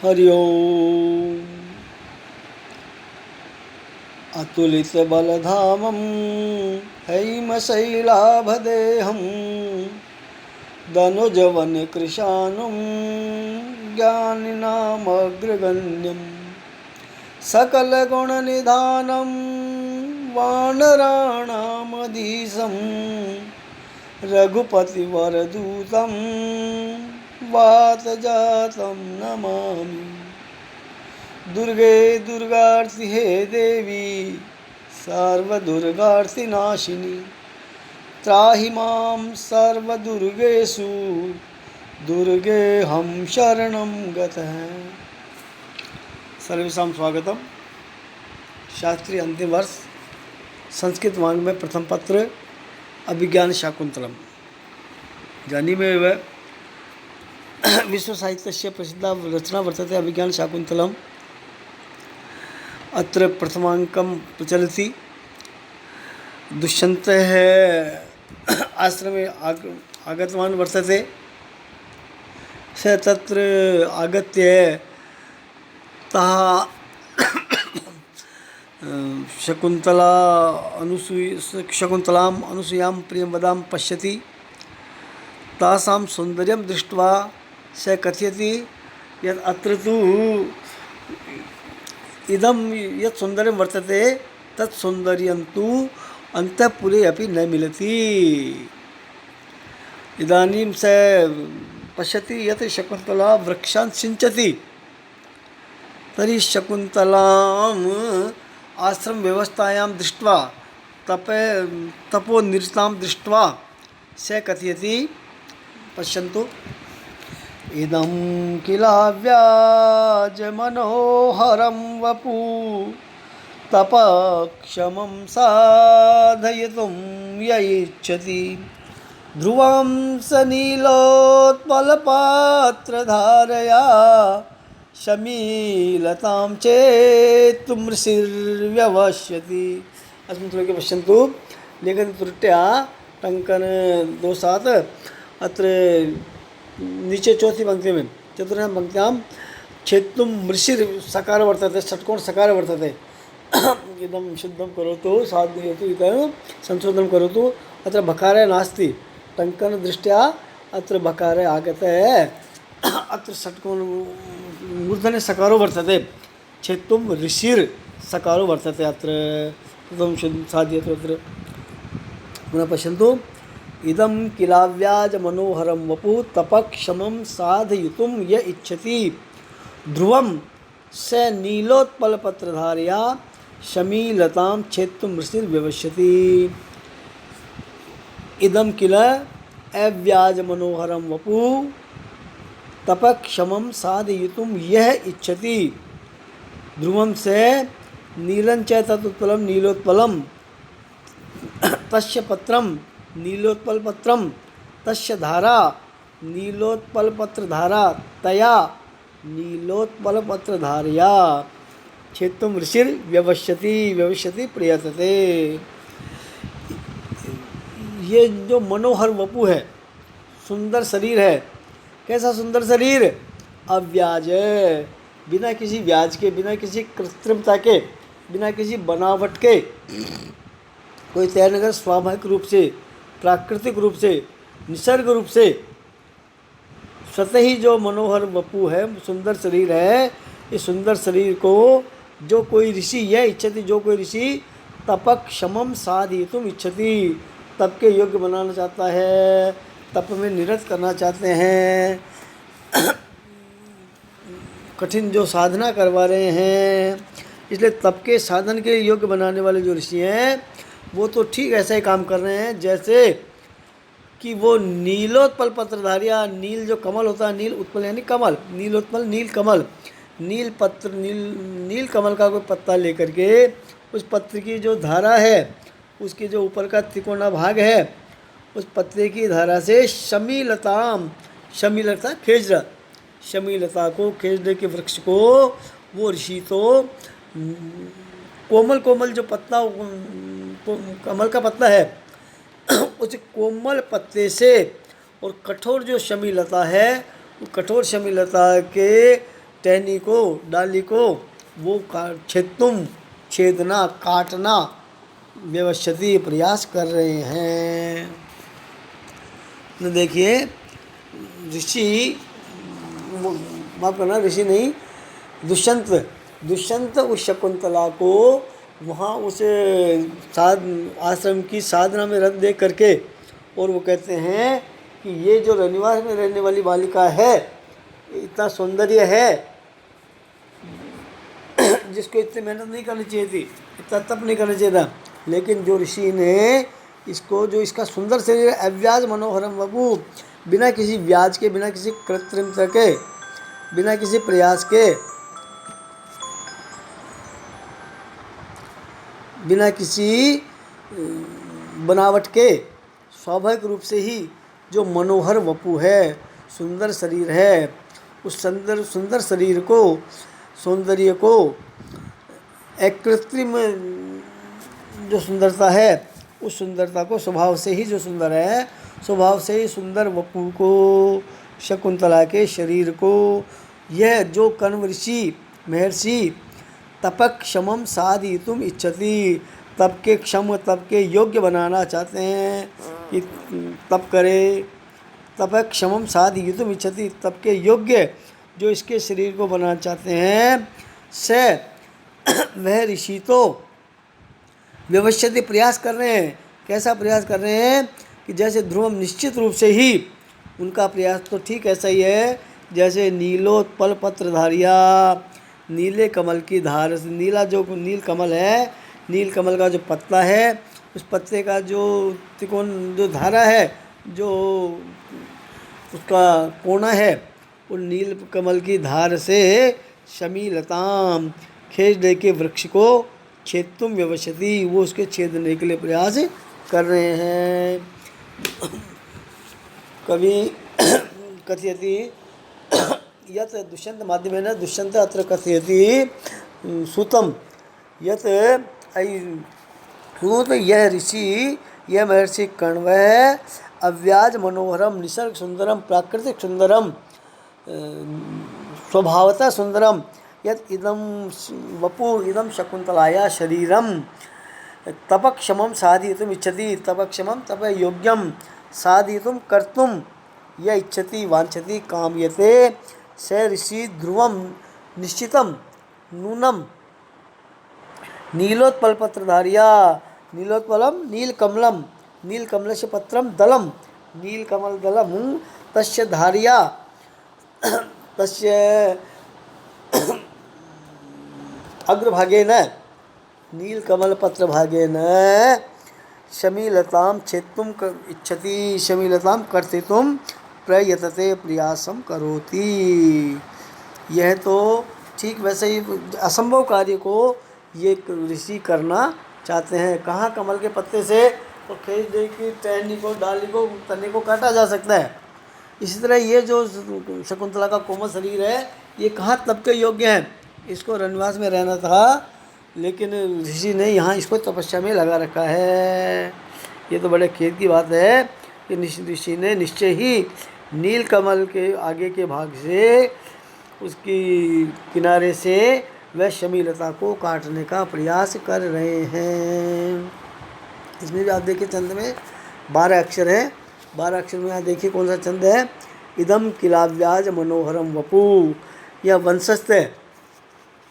हरि ओम। अतुलितबलधामं हैमशैलाभदेहं दनुजवनकृशानुं ज्ञानिनामग्रगण्यं सकलगुणनिधानं वानराणामधीशं रघुपतिवरदूतं वातजातं नमामि। दुर्गे दुर्गार्ति हे देवी सर्वदुर्गार्तिनाशिनी त्राहि मां सर्वदुर्गेषु दुर्गे हम शरणं गतः। सर्वेषां स्वागतम। शास्त्रीय अंतिम वर्ष संस्कृत वांग में प्रथम पत्र अभिज्ञान शाकुंतलम जानी में वह विश्व साहित्य प्रसिद्धा रचना वर्तते अभिज्ञान शाकुंतलम। अत्र प्रथमांकं प्रचलति। दुष्यन्तः आश्रमे आगतवान् वर्तते। स तत्र आगत्य तः शकुन्तलाम् अनुसूयां प्रियं वदां पश्यति। तासां सौन्दर्यं दृष्ट्वा स कथयति यत् अत्र तु इदं यत् सौन्दर्यं वर्तते तत् सौन्दर्यं तु अन्तःपुरे अपि न मिलति। इदानीं स पश्यति यत् शकुन्तला वृक्षान् सिञ्चति। तर्हि शकुन्तलाम् आश्रम व्यवस्थायां दृष्ट्वा तपोनिरतां दृष्ट्वा स कथयति, पश्यन्तु, इदं किलाव्याजमनोहरं वपु तपक्षमं साधयितुं य इच्छति। ध्रुवं स नीलोत्पलपात्रधारया शमीलतां चेत्तुमृषिर्व्यवस्यति। अस्मिन् श्लोके पश्यन्तु, लेखनत्रुट्या टङ्कन दोषात् अत्र नीचे चौथी पंक्ति में चतुर्थ पंक्त्यां छेत्तुं मृषिर् सकार वर्तते, षट्कोण सकार वर्तते। इदं शुद्धं करोतु साधयतु इति संशोधनं करोतु। अत्र बकारे नास्ति, टङ्कन दृष्ट्या अत्र बकारे आगते। अत्र षट्कोण मूर्धन्य सकारो वर्तते, छेत्तुं ऋषिर् सकारो वर्तते। अत्र इदं साधयतु। अत्र पुनः पश्यन्तु, इदं किलाव्याज मनोहरं वपु तपक्षमं साधयितुं य इच्छति। ध्रुवं स नीलोत्पलपत्रधारया शमीलतां छेत्तुं मृषिर्व्यवस्यति। इदं किल अव्याज मनोहरं वपु तपक्षमं साधयितुं यः इच्छति। ध्रुवं स नीलं च तदुत्पलं नीलोत्पलं तस्य पत्रं नीलोत्पलपत्रं तस्य धारा नीलोत्पलपत्रधारा तया नीलोत्पलपत्रधारया छेत्तुं ऋषिर्व्यवस्यति व्यवस्यति प्रयतते। ये जो मनोहर वपु है, सुंदर शरीर है। कैसा सुंदर शरीर? अव्याज, बिना किसी व्याज के, बिना किसी कृत्रिमता के, बिना किसी बनावट के, कोई तैयार नगर स्वाभाविक रूप से, प्राकृतिक रूप से, निसर्ग रूप से स्वतः ही जो मनोहर वपु है, सुंदर शरीर है। इस सुंदर शरीर को जो कोई ऋषि यह इच्छति, जो कोई ऋषि तपक्षमं साधयितुम इच्छति, तप के योग्य बनाना चाहता है, तप में निरत करना चाहते हैं, कठिन जो साधना करवा रहे हैं, इसलिए तप के साधन के योग्य बनाने वाले जो ऋषि हैं वो तो ठीक ऐसा ही काम कर रहे हैं जैसे कि वो नीलोत्पल पत्रधारिया, नील जो कमल होता है, नील उत्पल यानी कमल, नीलोत्पल नील कमल, नील पत्र, नील कमल का कोई पत्ता लेकर के उस पत्र की जो धारा है, उसके जो ऊपर का त्रिकोणा भाग है, उस पत्ते की धारा से शमीलताम, शमीलता खींच रहा, शमीलता को खींचने के वृक्ष को वो ऋषि तो कोमल कोमल जो पत्ता कमल का पत्ता है उस कोमल पत्ते से और कठोर जो शमीलता है, वो कठोर शमीलता के टहनी को, डाली को वो छेदना, काटना, व्यवस्थित प्रयास कर रहे हैं। तो देखिए ऋषि, माफ करना, ऋषि नहीं, दुष्यंत उस शकुंतला को वहाँ उस आश्रम की साधना में रख दे करके, और वो कहते हैं कि ये जो रनिवास में रहने वाली बालिका है, इतना सौंदर्य है जिसको इतनी मेहनत नहीं करनी चाहिए थी, इतना तप नहीं करना चाहिए था, लेकिन जो ऋषि ने इसको, जो इसका सुंदर शरीर, अव्याज मनोहरम वपु, बिना किसी व्याज के, बिना किसी कृत्रिमता के, बिना किसी प्रयास के, बिना किसी बनावट के, स्वाभाविक रूप से ही जो मनोहर वपु है, सुंदर शरीर है, उस सुंदर शरीर को, सौंदर्य को, एक कृत्रिम जो सुंदरता है, उस सुंदरता को, स्वभाव से ही जो सुंदर है, स्वभाव से ही सुंदर वपु को, शकुंतला के शरीर को, यह जो कण्व ऋषि महर्षि तपक्षमम साधितुम इच्छति, तप के क्षम, तप के योग्य बनाना चाहते हैं कि तप करे, तपक्षमम साधितुम इच्छति, तप के योग्य जो इसके शरीर को बनाना चाहते हैं, से वह ऋषि तो व्यवस्थित प्रयास कर रहे हैं। कैसा प्रयास कर रहे हैं कि जैसे ध्रुवम, निश्चित रूप से ही उनका प्रयास तो ठीक ऐसा ही है जैसे नीलोत्पल पत्रधारिया, नीले कमल की धार से, नीला जो नील कमल है, नील कमल का जो पत्ता है, उस पत्ते का जो त्रिकोण, जो धारा है, जो उसका कोना है, उन नील कमल की धार से शमीलताम, खींच दे के वृक्ष को, छेदतुम व्यवस्थिति, वो उसके छेदने के लिए प्रयास कर रहे हैं। कवि कथयति यत दुष्यंत माध्यमेन दुष्यंत अत्र कथयति सुतम यत सूत, यह ऋषि, यह महर्षि कण्व अव्याज मनोहरम, निसर्ग सुंदरम, प्राकृतिक सुंदरम, स्वभावतः सुंदरम, यत इदम वपु इदम शकुंतलाया शरीरम तपक्षमम साधितुम इच्छति, तपक्षमम तप योग्यम साधितुम कर्तुम यह इच्छति वांछति कामयते, स ऋषि ध्रुवम निश्चितम नूनम नीलोत्पलपत्रधारिया, नीलोत्पलम नीलकमलम, नीलकमलस्य पत्रम दलम, नीलकमल दलम तस्य धारिया, तस्य अग्रभागेन नीलकमलपत्रभागेन शमीलतां छेत्तुम इच्छति, शमीलतां कर्तितुम प्रयतते, प्रयासम करोति। यह तो ठीक वैसे ही असंभव कार्य को ये ऋषि करना चाहते हैं। कहाँ कमल के पत्ते से तो खींच दे की टहनी को, डाली को, तने को काटा जा सकता है। इसी तरह ये जो शकुंतला का कोमल शरीर है, ये कहाँ तप के योग्य है। इसको रनवास में रहना था, लेकिन ऋषि ने यहाँ इसको तपस्या में लगा रखा है। ये तो बड़े खेद की बात है कि ऋषि ने निश्चय ही नील कमल के आगे के भाग से, उसकी किनारे से वह शमीलता को काटने का प्रयास कर रहे हैं। इसमें भी आप देखिए छंद में 12 अक्षर हैं। 12 अक्षर में यहाँ देखिए कौन सा छंद है। इदम किलाव्याज मनोहरम वपु, यह वंशस्थ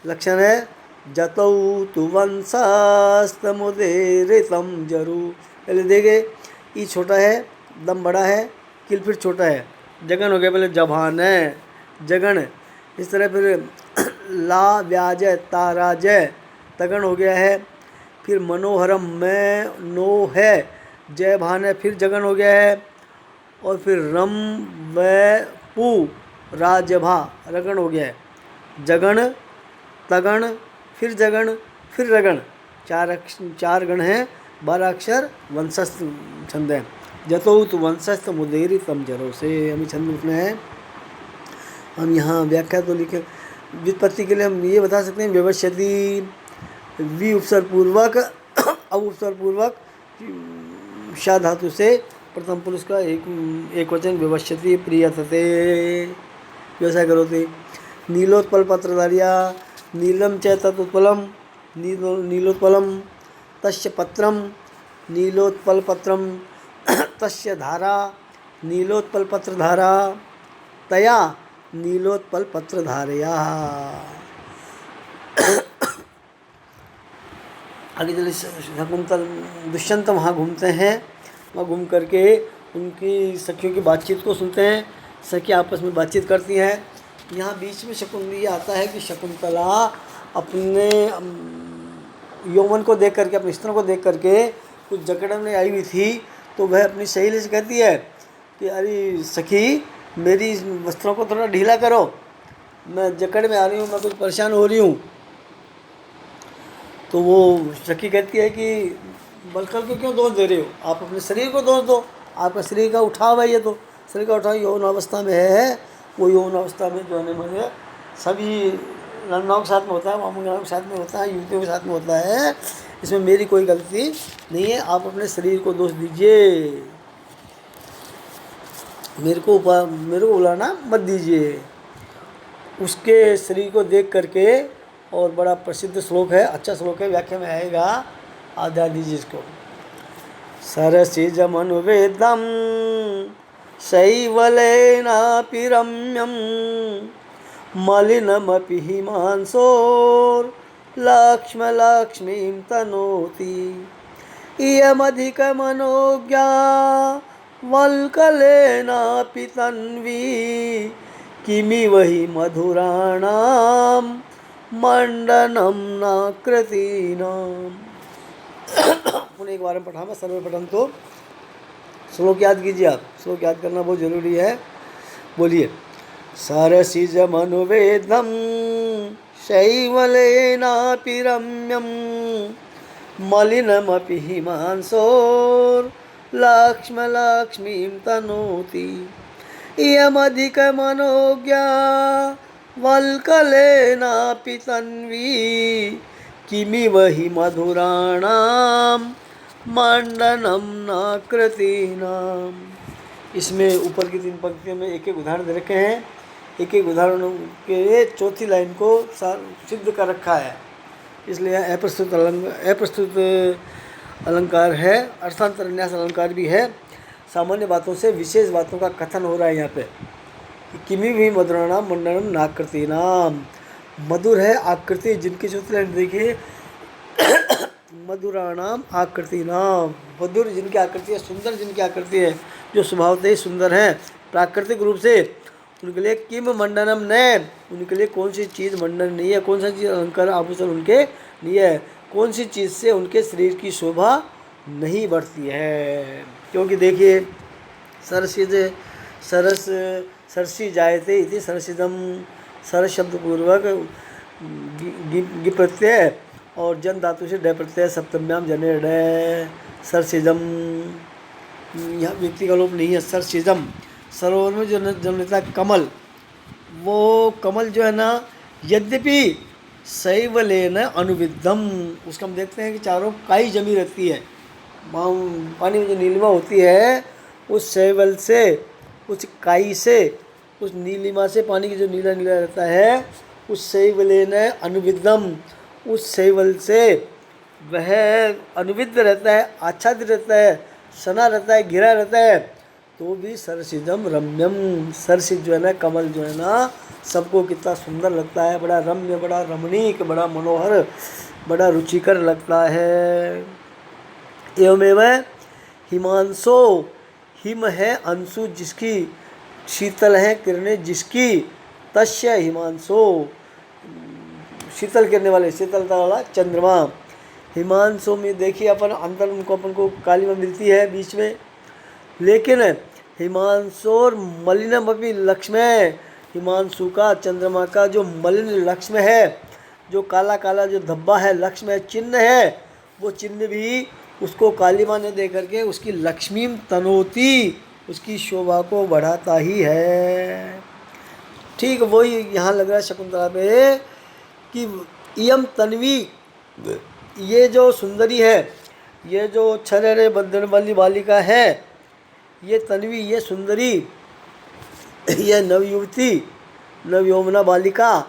लक्षण है। जतौ तु वंशस्तमुदेरितम जरु, पहले देखे ई छोटा है, दम बड़ा है, किल फिर छोटा है, जगन हो गया, पहले जभान है, जगन। इस तरह फिर ला व्याज ताराज, तगन हो गया है। फिर मनोहरम में नो है, जय भान है, फिर जगन हो गया है। और फिर रम व पू राजभा, रगण हो गया है। जगन, तगण, फिर जगन, फिर रगण, चार गण हैं। 12 अक्षर वंशस्थ छंद है। जतौत वंशस्थ मुदेरी तम जरो से हमें छंद लिखना है। हम यहाँ व्याख्या तो लिखे, व्युत्पत्ति के लिए हम ये बता सकते हैं व्यवस्थिति, वि उपसर्ग पूर्वक, अब उपसर्ग पूर्वक शा धातु से प्रथम पुरुष का एक वचन व्यवस्थिति प्रियतते, व्यवसाय करोते। नीलोत्पल पत्रधारिया नीलम च तत्पलम नीलोत्पलम तस्य पत्रम नीलोत्पल पत्रम तस्य धारा नीलोत्पल पत्रधारा तया नीलोत्पल पत्रधारया। आगे चले शकुंतल दुष्यंत वहाँ घूमते हैं, वहाँ घूम करके उनकी सखियों की बातचीत को सुनते हैं। सखी आपस में बातचीत करती हैं। यहाँ बीच में ये आता है कि शकुंतला अपने यौवन को देख करके, अपने स्त्रों को देख करके कुछ जकड़न में आई हुई थी, तो वह अपनी सहेली से कहती है कि अरे सखी, मेरी वस्त्रों को थोड़ा ढीला करो, मैं जकड़ में आ रही हूँ, मैं कुछ परेशान हो रही हूँ। तो वो सखी कहती है कि बलकल को क्यों दोष दे रहे हो, आप अपने शरीर को दोष दो, आपका शरीर का उठाव है, ये तो शरीर का उठाव यौन अवस्था में है। वो यौन अवस्था में जो है मुझे सभी लड़नाओं के साथ में होता है, वामंगनाओं के साथ में होता है, युवतियों के साथ में होता है, इसमें मेरी कोई गलती नहीं है, आप अपने शरीर को दोष दीजिए, मेरे को बुलाना मत दीजिए। उसके शरीर को देख करके, और बड़ा प्रसिद्ध श्लोक है, अच्छा श्लोक है, व्याख्या में आएगा, आध्याय दीजिए इसको। सरसिजमनुवेदं शैवलेनापि रम्यं मलिनमपि हिमांशोर्लक्ष्मीं तनोति इयमधिकमनोज्ञा वल्कलेनापि तन्वी किमिव हि मधुराणां मंडनम नाकृतीनाम। पुनः एक बार पढ़ा, मैं सर्वप्रथम तो श्लोक याद कीजिए आप, श्लोक याद करना बहुत जरूरी है। बोलिए। सरसिजमनुवेदं शैवलेनापि रम्यं मलिनमपि हिमांशोर्लक्ष्मीं तनोति इयमधिकमनोज्ञा वल्कलेनापि तन्वी किमिव हि मधुराणां मंडनम नाकृतीनाम। इसमें ऊपर की 3 पंक्तियों में एक एक उदाहरण दे रखे हैं, एक एक उदाहरणों के चौथी लाइन को सिद्ध कर रखा है, इसलिए अप्रस्तुत अलंकार है, अर्थांतर न्यास अलंकार भी है। सामान्य बातों से विशेष बातों का कथन हो रहा है यहाँ पे। किमी भी मधुराणाम मंडनम नाकृतीनाम, मधुर है आकृति जिनकी चौथी लाइन देखिए, मधुराणाम आकृतीनाम, मधुर जिनकी आकृति है, सुंदर जिनकी आकृति है, जो स्वभावतः ही सुंदर है प्राकृतिक रूप से, उनके लिए किम मंडनम न, उनके लिए कौन सी चीज़ मंडन नहीं है, कौन सा चीज़ अलंकार आभूषण उनके लिए है, कौन सी चीज़ से उनके शरीर की शोभा नहीं बढ़ती है। क्योंकि देखिए सरसी जायते इति सरसिदम, सर शब्द पूर्वक गि प्रत्यय और जन धातु से डय प्रत्यय सप्तम्याम जने डय सरसिजम, यहाँ व्यक्ति का लोप नहीं है। सरसिजम, सरोवर में जो जन्मता कमल, वो कमल जो है ना, यद्यपि शैवलेन अनुविद्धम, उसका हम देखते हैं कि चारों काई जमी रहती है, पानी में जो नीलिमा होती है उस शैवल से, उस काई से, उस नीलिमा से, पानी की जो नीला नीला रहता है, उस शैवलेन अनुविद्धम, उस शैवल से वह अनुविद्ध रहता है, आच्छादित रहता है, सना रहता है, घिरा रहता है, तो भी सरसिजम रम्यम, सरसिज जो है ना, कमल जो है ना, सबको कितना सुंदर लगता है, बड़ा रम्य, बड़ा रमणीक, बड़ा मनोहर, बड़ा रुचिकर लगता है। एवमेव हिमांशो, हिम है अंशु जिसकी, शीतल है किरणें जिसकी, तस्य हिमांशो, शीतल किरणें वाले, शीतलता वाला चंद्रमा। हिमांशु में देखिए अपन अंतर उनको अपन को काली में मिलती है बीच में, लेकिन हिमांशोर मलिनम अपनी लक्ष्मय, हिमांशु का, चंद्रमा का जो मलिन लक्ष्म है, जो काला काला जो धब्बा है, लक्ष्म चिन्ह है, वो चिन्ह भी उसको कालीमा ने दे करके उसकी लक्ष्मी तनोती, उसकी शोभा को बढ़ाता ही है। ठीक वही यहाँ लग रहा है शकुंतला पे कि इयम तन्वी, ये जो सुंदरी है, ये जो छरे बंधन वाली बालिका है, ये तन्वी, ये सुंदरी, ये नवयुवती, न व्योमना बालिका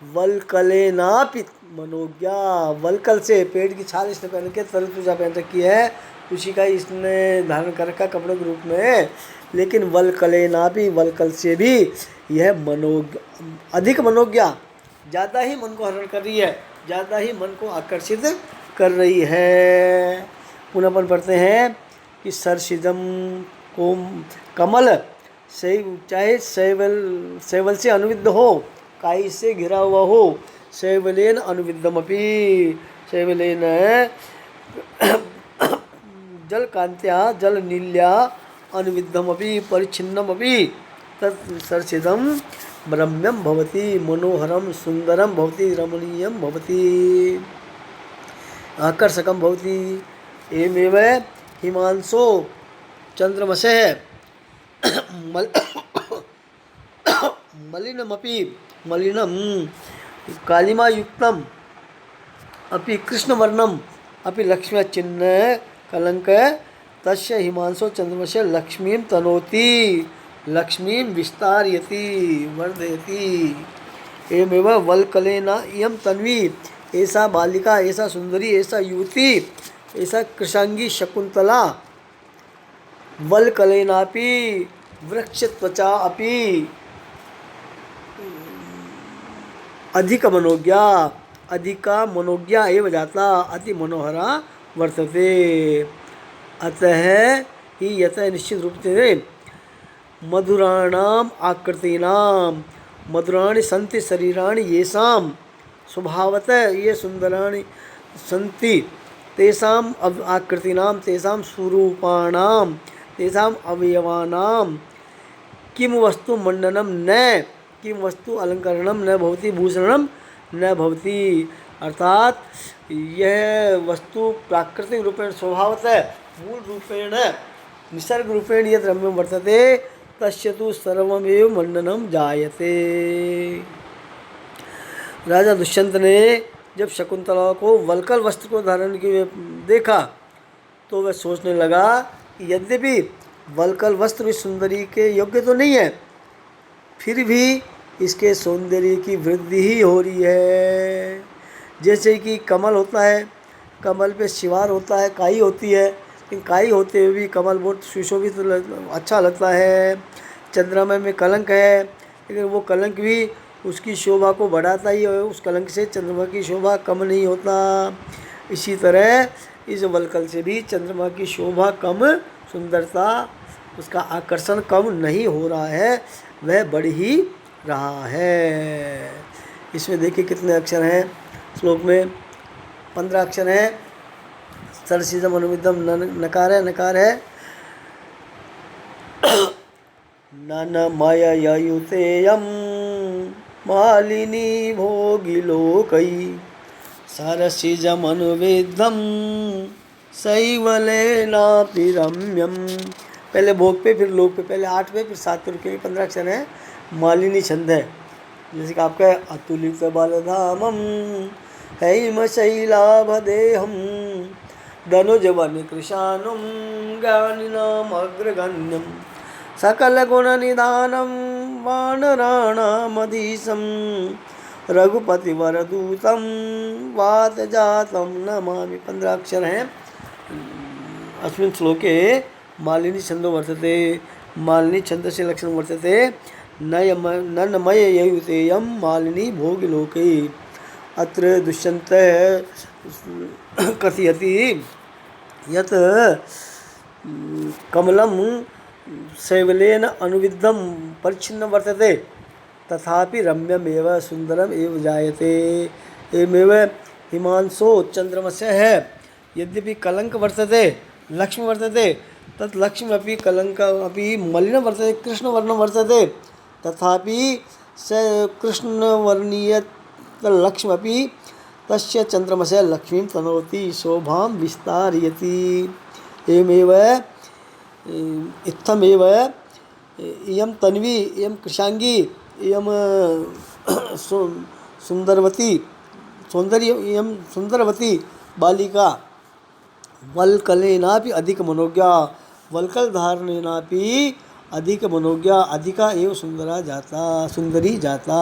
वलकलेनापि मनोज्ञा। वलकल से पेड़ की छाल इसने पहन के तरल पूजा पहन रखी है, उसी का इसने धारण कर रखा कपड़ों के रूप में। लेकिन वलकलेनापि, वलकल से भी यह मनोज्ञ, अधिक मनोज्ञा, ज़्यादा ही मन को हरण कर रही है, ज़्यादा ही मन को आकर्षित कर रही है। पुनः अपन पढ़ते हैं कि सरसिजम को कमल से, चाहे शैवल से अनुविद्ध हो, काई से घिरा हुआ हो, शैवलेन अनुविद्धमपि, शैवलेन जल कांत्या जल नील्या अनुविद्धमपि परिच्छिन्नमपि तत् सरसिजम रम्यम भवति, मनोहरम सुंदरम भवति, रमणीयम भवति, आकर्षकम भवति। एवमेव हिमांशो चंद्रमसे मल मलिनमपि, मलिनम कालिमायुक्तम अपि कृष्णवर्णम अपि लक्ष्म्या चिन्ह कलंक तस्य हिमांशो चंद्रमस्य लक्ष्मीं तनोति, लक्ष्मीं विस्तारयति वर्धयति। एवमेव वलकलेना इयं तन्वी, ऐसा बालिका, ऐसा सुंदरी, ऐसा युवती, ऐसा कृशांगी शकुंतला, वलकलेनापि वृक्ष त्वचा अपि अधिक मनोज्ञा, अधिका मनोज्ञा एव जाता अति मनोहरा वर्तते। अतः ही यतः निश्चित रूप से मधुराणाम आकृतीनाम, मधुराणि सन्ति शरीराणि येषाम, स्वभावतः ये सुंदराणि सन्ति, तेषाम आकृतीनाम, तेषाम स्वरूपाणाम, तेषाम अवयवानाम किम वस्तु मंडनम न, किम वस्तु अलंकरणम न भवति, भूषणम न भवति। अर्थात यह वस्तु प्राकृतिक रूपेण स्वभावतः मूल रूपेण निसर्ग रूपेण यद रम्यम वर्तते तस्य तु सर्वमेव मंडनम जायते। राजा दुष्यंत ने जब शकुंतला को वलकल वस्त्र को धारण किए देखा तो वह सोचने लगा कि यद्यपि वलकल वस्त्र भी सुंदरी के योग्य तो नहीं है, फिर भी इसके सौंदर्य की वृद्धि ही हो रही है। जैसे कि कमल होता है, कमल पे शिवार होता है, काई होती है, लेकिन काई होते हुए भी कमल बहुत सुशोभित अच्छा लगता है। चंद्रमा में कलंक है, लेकिन वो कलंक भी उसकी शोभा को बढ़ाता ही है, उस कलंक से चंद्रमा की शोभा कम नहीं होता। इसी तरह इस वलकल से भी चंद्रमा की शोभा कम, सुंदरता, उसका आकर्षण कम नहीं हो रहा है, वह बढ़ ही रहा है। इसमें देखिए कितने अक्षर हैं श्लोक में, 15 अक्षर हैं। सरसिजम अनुविद्धम नकार है, नकार है ननमययुतेयं मालिनी भोगिलोकैः सरसिजमनुविद्धं शैवलेनापि रम्यम। पहले भोग पे फिर लोक पे, पहले 8 पे फिर 7 पे रुके, 15 अक्षर है। मालिनी छंद है, जैसे कि आपका अतुलित बलधामम हैमशैलाभदेहम धनुजवन कृशानुम ज्ञानिनाम अग्रगण्यम सकलगुणनिधानं वानराणामधीशं रघुपतिवरदूतं वातजातं नमामि। 15 अक्षर हैं। अस्मिन् श्लोके मालिनी छंदो वर्तते। मालिनी छंदस्य लक्षणं वर्तते ननमययुतेयं मालिनी भोगिलोके। अत्र दुष्यन्तः कथयति यत् कमलं शैवलेन अनुविद्धं परिच्छिन्नं वर्तते तथापि रम्यमेव सुंदरम एव जायते। एवमेव हिमांशो चंद्रमस्य है, यद्यपि कलंक वर्तते, लक्ष्मी वर्तते, तत् लक्ष्मी अपि कलंक अपि मलिनं वर्तते, कृष्णवर्णं वर्तते, तथापि स कृष्णवर्णीय लक्ष्मी अपि तस्य चंद्रमस्य लक्ष्मीं तनोति, शोभां विस्तारयति। एवमेव इत्थमेव इयं तन्वी, इयं कृशांगी, इयं सुंदरवती, सौंदर्य, इयं सुंदरवती बालिका वलकलेनापि अधिक मनोज्ञा, वलकल धारणेनापि अधिक मनोज्ञा अधिका एव सुंदरा जाता सुंदरी जाता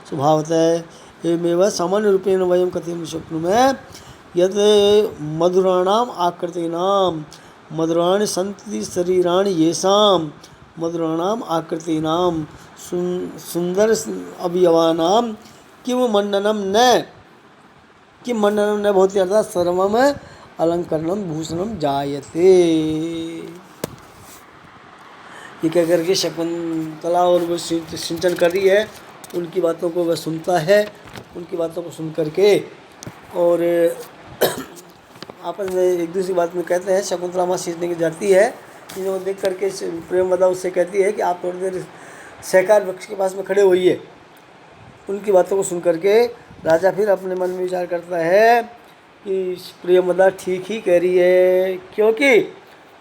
स्वभावतः एवमेव सामान्य रूपेण वयं कथयामः स्वप्नमें यत् मधुराणाम् आकृतीनां मधुराणि सन्ति शरीराणि येषां मधुराणाम् आकृतीनां सुंदर अवयवानां किं मंडनं न भवति अर्थात सर्वम अलंकरणम भूषणम जायते। ये कह करके शकुंतला और वो सिंचन कर रही है, उनकी बातों को वह सुनता है, उनकी बातों को सुन करके और आपस में एक दूसरी बात में कहते हैं। शकुंतला माँ सींचने की जाती है, इनको देख करके प्रेमवदा उससे कहती है कि आप थोड़ी देर सहकार वृक्ष के पास में खड़े होइए। उनकी बातों को सुन करके राजा फिर अपने मन में विचार करता है कि प्रियमदा ठीक ही कह रही है, क्योंकि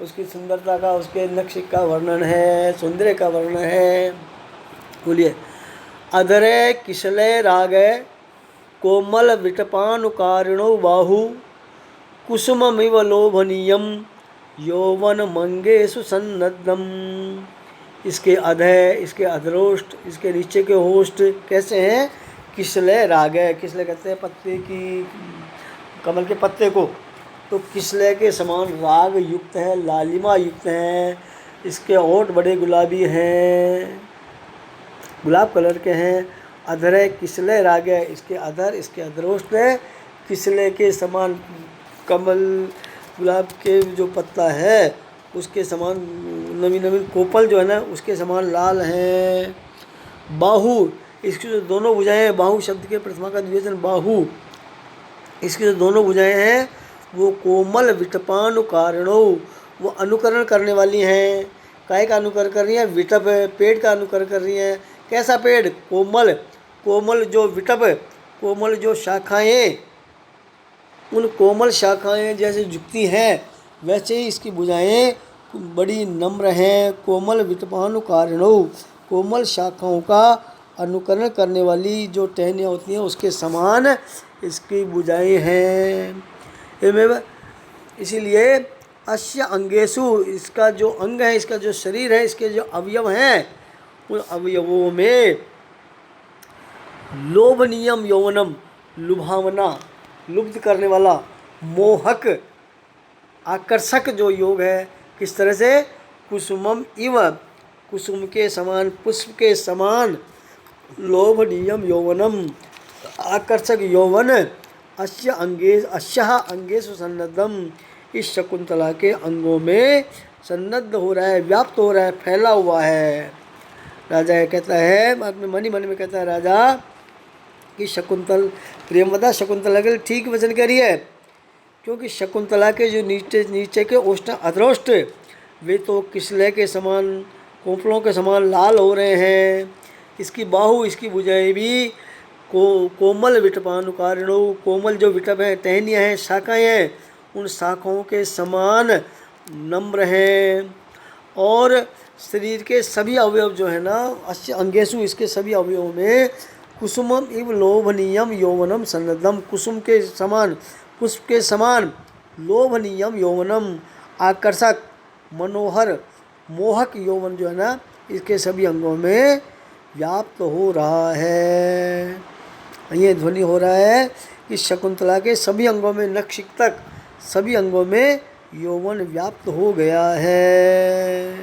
उसकी सुंदरता का, उसके नक्श का वर्णन है, सौंदर्य का वर्णन है। बोलिए, अधरे किशले रागे कोमल विटपानुकारिणो बाहु कुसुममिव लोभनीयम यौवन मंगेशु सन्नद्धम। इसके अधय, इसके अधरोष्ट, इसके नीचे के होष्ट कैसे हैं? किसले रागे, किसले कहते हैं पत्ते की, कमल के पत्ते को, तो किसले के समान राग युक्त है, लालिमा युक्त हैं। इसके होठ बड़े गुलाबी हैं, गुलाब कलर के हैं। अधरे किसले रागे, इसके अधर, इसके अधरोष्ट किसले के समान, कमल गुलाब के जो पत्ता है उसके समान नवीन नवीन कोपल जो है ना उसके समान लाल हैं। बाहु, इसकी जो दोनों भुजाएं हैं, बाहु शब्द के प्रथमा का द्विवचन बाहु, इसकी जो दोनों भुजाएं हैं वो कोमल विटपानुकारिणो, वो अनुकरण करने वाली हैं। काय का अनुकरण कर रही हैं? विटप, पेड़ का अनुकरण कर रही हैं। कैसा पेड़? कोमल, कोमल जो विटप, कोमल जो शाखाएं, उन कोमल शाखाएं जैसे झुकती हैं वैसे ही इसकी भुजाएं बड़ी नम्र हैं। कोमल विटपानुकारिणो, कोमल शाखाओं का अनुकरण करने वाली जो टहनियाँ होती हैं उसके समान इसकी भुजाएं हैं। एवं इसीलिए अस्य अंगेशु, इसका जो अंग है, इसका जो शरीर है, इसके जो अवयव हैं, उन अवयवों में लोभनीयम यौवनम, लुभावना, लुब्ध करने वाला, मोहक, आकर्षक जो योग है। किस तरह से? कुसुमम इव, कुसुम के समान, पुष्प के समान, लोभनीयम यौवनम, आकर्षक यौवन, अस्य अंगेषु सन्नद्धम, इस शकुंतला के अंगों में सन्नद्ध हो रहा है, व्याप्त हो रहा है, फैला हुआ है। राजा कहता है, अपने मन ही मन में कहता है राजा कि प्रेमवदा शकुंतला के लिए ठीक वचन कह रही है, क्योंकि शकुंतला के जो नीचे के ओष्ठ अधरोष्ट वे तो किसले के समान, कोपलों के समान लाल हो रहे हैं। इसकी बाहु, इसकी भुजाएं भी कोमल विटपानुकारिणो, कोमल जो विटप हैं, टहनियाँ हैं, शाखाएँ हैं, उन शाखाओं के समान नम्र हैं। और शरीर के सभी अवयव जो है ना, अस्य अंगेशु, इसके सभी अवयवों में कुसुमम इव लोभनीयम यौवनम सन्नद्धम, कुसुम के समान, पुष्प के समान, लोभनीयम यौवनम, आकर्षक, मनोहर, मोहक यौवन जो है ना इसके सभी अंगों में व्याप्त हो रहा है। ये ध्वनि हो रहा है कि शकुंतला के सभी अंगों में, नक्षिक तक सभी अंगों में यौवन व्याप्त हो गया है।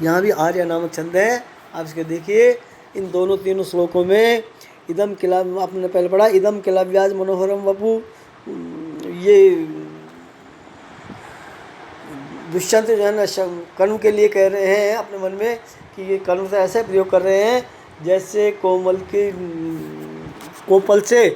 यहाँ भी आर्य नामक छंद है, आप इसके देखिए। इन दोनों तीनों श्लोकों में इदम किला, आपने पहले पढ़ा, इदम किलाव्याज मनोहरम वपु, ये दुष्यंत जो है ना कर्ण के लिए कह रहे हैं अपने मन में कि ये कर्ण से ऐसे प्रयोग कर रहे हैं जैसे कोमल की कोपल से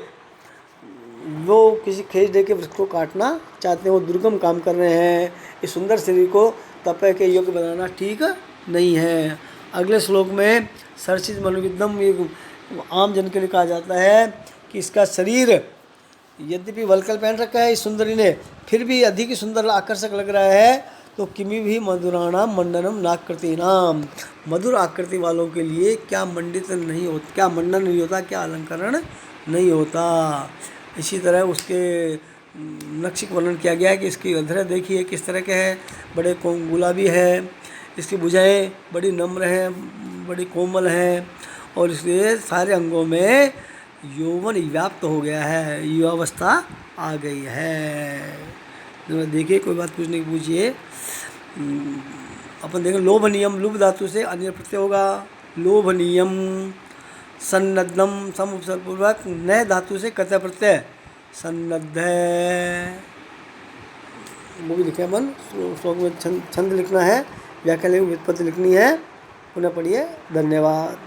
वो किसी खेज दे के वृक्ष को काटना चाहते हैं, वो दुर्गम काम कर रहे हैं। इस सुंदर शरीर को तपय के योग्य बनाना ठीक नहीं है। अगले श्लोक में सर्चित मनोविद्यम, ये आम जन के लिए कहा जाता है कि इसका शरीर यद्यपि वलकल पहन रखा है इस सुंदरी ने, फिर भी अधिक सुंदर आकर्षक लग रहा है। तो किमी भी मधुराणाम मंडनम नाकृतीनाम, मधुर आकृति वालों के लिए क्या मंडित नहीं होता, क्या मंडन नहीं होता, क्या अलंकरण नहीं होता। इसी तरह उसके नक्श वर्णन किया गया है कि इसकी अधर देखिए किस तरह के हैं, बड़े गुलाबी है, इसकी भुजाएं बड़ी नम्र हैं, बड़ी कोमल हैं और इसके सारे अंगों में यौवन व्याप्त हो गया है, युवावस्था आ गई है। देखिए कोई बात पूछने की पूछिए। अपन देखें लोभनीयम, लुभ धातु से अन्य प्रत्यय होगा। लोभनीयम, सन्नद्धम सम उपसर्ग पूर्वक नए धातु से कर्तव्य प्रत्यय सन्नद्ध है। वो भी लिखे अपन श्लोक में छंद लिखना है, व्याकरण व्युत्पत्ति लिखनी है। पुनः पढ़िए। धन्यवाद।